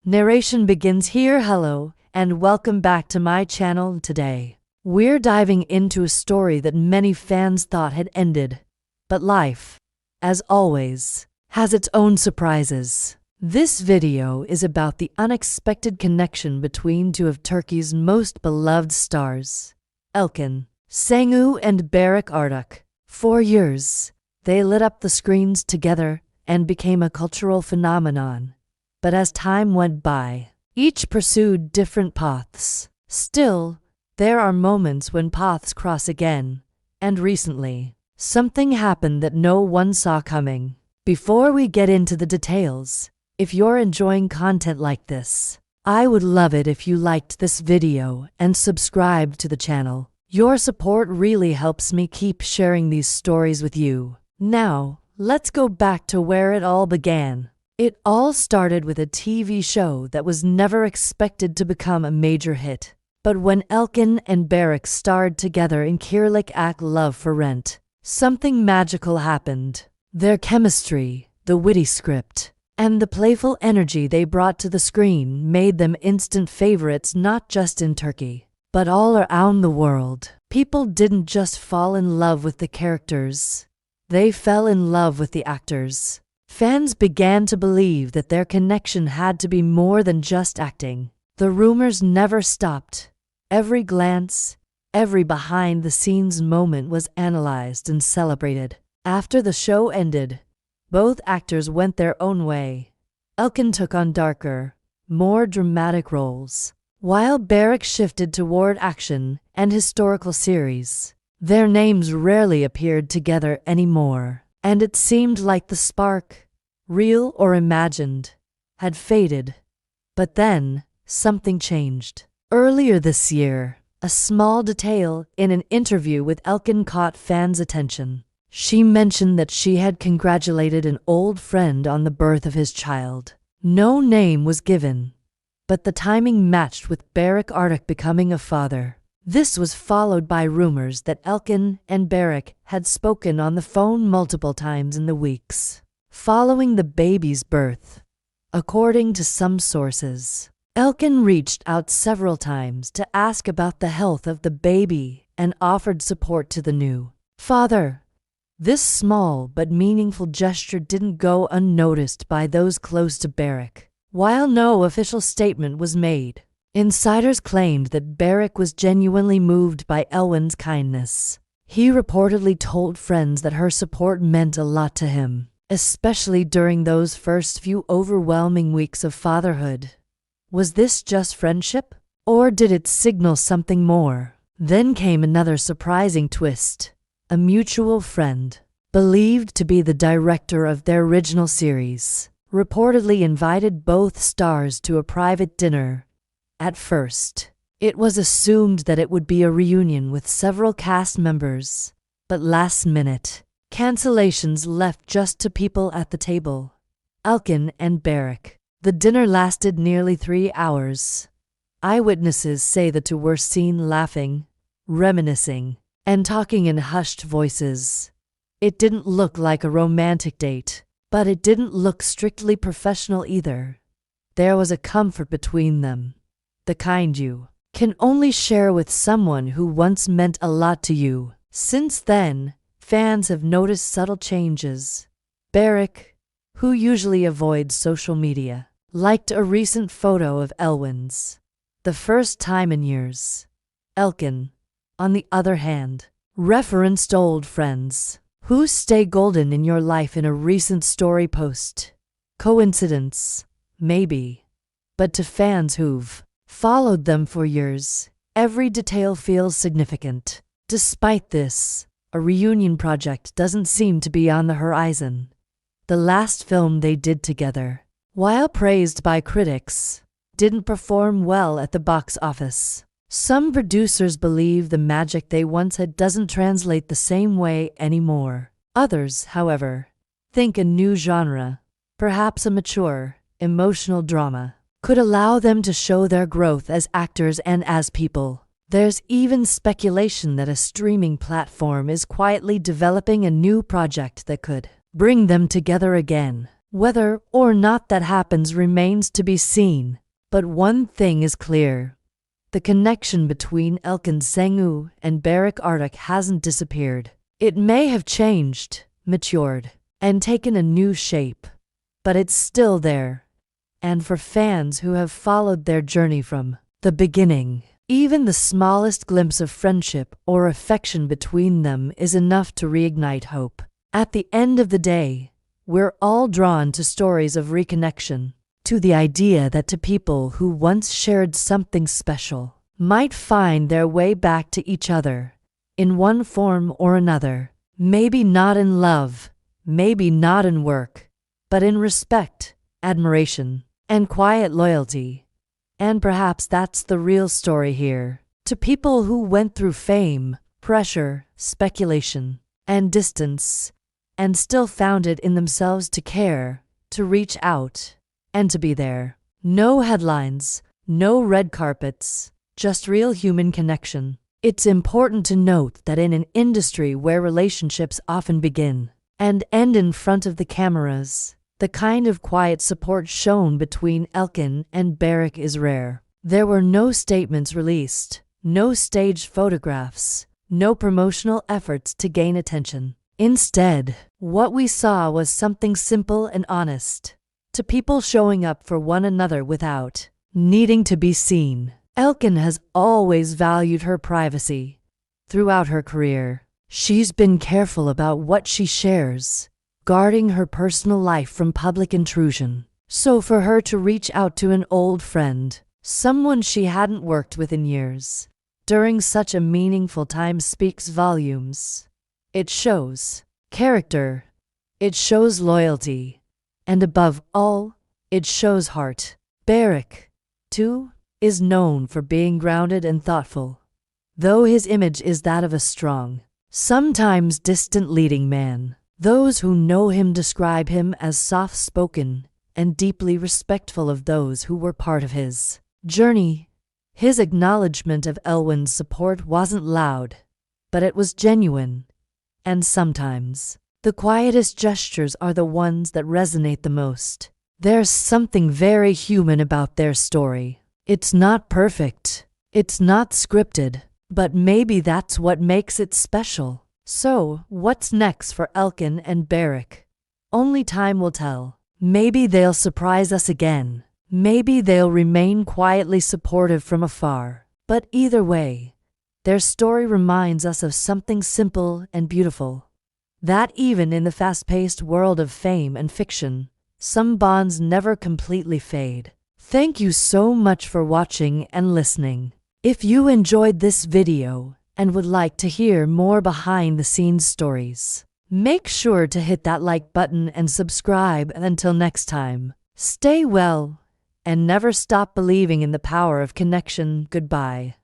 Narration begins here. Hello, and welcome back to my channel. Today, we're diving into a story that many fans thought had ended. But life, as always, has its own surprises. This video is about the unexpected connection between two of Turkey's most beloved stars, Elçin, Şengü and Barış Arduç. For years, they lit up the screens together and became a cultural phenomenon. But as time went by, each pursued different paths. Still, there are moments when paths cross again, and recently, something happened that no one saw coming. Before we get into the details, if you're enjoying content like this, I would love it if you liked this video and subscribed to the channel. Your support really helps me keep sharing these stories with you. Now, let's go back to where it all began. It all started with a TV show that was never expected to become a major hit. But when Elçin and Barış starred together in Kirlik Ak Love for Rent, something magical happened. Their chemistry, the witty script, and the playful energy they brought to the screen made them instant favorites not just in Turkey, but all around the world. People didn't just fall in love with the characters, they fell in love with the actors. Fans began to believe that their connection had to be more than just acting. The rumors never stopped. Every glance, every behind-the-scenes moment was analyzed and celebrated. After the show ended, both actors went their own way. Elçin took on darker, more dramatic roles, while Barış shifted toward action and historical series. Their names rarely appeared together anymore, and it seemed like the spark, real or imagined, had faded. But then, something changed. Earlier this year, a small detail in an interview with Elçin caught fans' attention. She mentioned that she had congratulated an old friend on the birth of his child. No name was given, but the timing matched with Barış Arduç becoming a father. This was followed by rumors that Elçin and Barış had spoken on the phone multiple times in the weeks following the baby's birth. According to some sources, Elçin reached out several times to ask about the health of the baby and offered support to the new father. This small but meaningful gesture didn't go unnoticed by those close to Barış. While no official statement was made, insiders claimed that Barış was genuinely moved by Elçin's kindness. He reportedly told friends that her support meant a lot to him, especially during those first few overwhelming weeks of fatherhood. Was this just friendship, or did it signal something more? Then came another surprising twist. A mutual friend, believed to be the director of their original series, reportedly invited both stars to a private dinner. At first, it was assumed that it would be a reunion with several cast members, but last minute, cancellations left just two people at the table, Elçin and Barış. The dinner lasted nearly 3 hours. Eyewitnesses say the two were seen laughing, reminiscing, and talking in hushed voices. It didn't look like a romantic date, but it didn't look strictly professional either. There was a comfort between them, the kind you can only share with someone who once meant a lot to you. Since then, fans have noticed subtle changes. Barış, who usually avoids social media, liked a recent photo of Elçin's, the first time in years. Elçin, on the other hand, referenced old friends who stay golden in your life in a recent story post. Coincidence? Maybe. But to fans who've followed them for years, every detail feels significant. Despite this, a reunion project doesn't seem to be on the horizon. The last film they did together, while praised by critics, didn't perform well at the box office. Some producers believe the magic they once had doesn't translate the same way anymore. Others, however, think a new genre, perhaps a mature, emotional drama, could allow them to show their growth as actors and as people. There's even speculation that a streaming platform is quietly developing a new project that could bring them together again. Whether or not that happens remains to be seen. But one thing is clear. The connection between Elçin Sengu and Barış Arduç hasn't disappeared. It may have changed, matured, and taken a new shape, but it's still there. And for fans who have followed their journey from the beginning, even the smallest glimpse of friendship or affection between them is enough to reignite hope. At the end of the day, we're all drawn to stories of reconnection, to the idea that two people who once shared something special might find their way back to each other, in one form or another. Maybe not in love, maybe not in work, but in respect, admiration, and quiet loyalty. And perhaps that's the real story here. To people who went through fame, pressure, speculation, and distance, and still found it in themselves to care, to reach out, and to be there. No headlines, no red carpets, just real human connection. It's important to note that in an industry where relationships often begin and end in front of the cameras, the kind of quiet support shown between Elçin and Barış is rare. There were no statements released, no staged photographs, no promotional efforts to gain attention. Instead, what we saw was something simple and honest, to people showing up for one another without needing to be seen. Elçin has always valued her privacy. Throughout her career, she's been careful about what she shares, guarding her personal life from public intrusion. So for her to reach out to an old friend, someone she hadn't worked with in years, during such a meaningful time speaks volumes. It shows character, it shows loyalty, and above all, it shows heart. Barış, too, is known for being grounded and thoughtful, though his image is that of a strong, sometimes distant leading man. Those who know him describe him as soft-spoken and deeply respectful of those who were part of his journey. His acknowledgement of Elçin's support wasn't loud, but it was genuine. And sometimes, the quietest gestures are the ones that resonate the most. There's something very human about their story. It's not perfect, it's not scripted, but maybe that's what makes it special. So, what's next for Elçin and Barış? Only time will tell. Maybe they'll surprise us again. Maybe they'll remain quietly supportive from afar. But either way, their story reminds us of something simple and beautiful. That even in the fast-paced world of fame and fiction, some bonds never completely fade. Thank you so much for watching and listening. If you enjoyed this video and would like to hear more behind-the-scenes stories, make sure to hit that like button and subscribe. Until next time, stay well and never stop believing in the power of connection. Goodbye.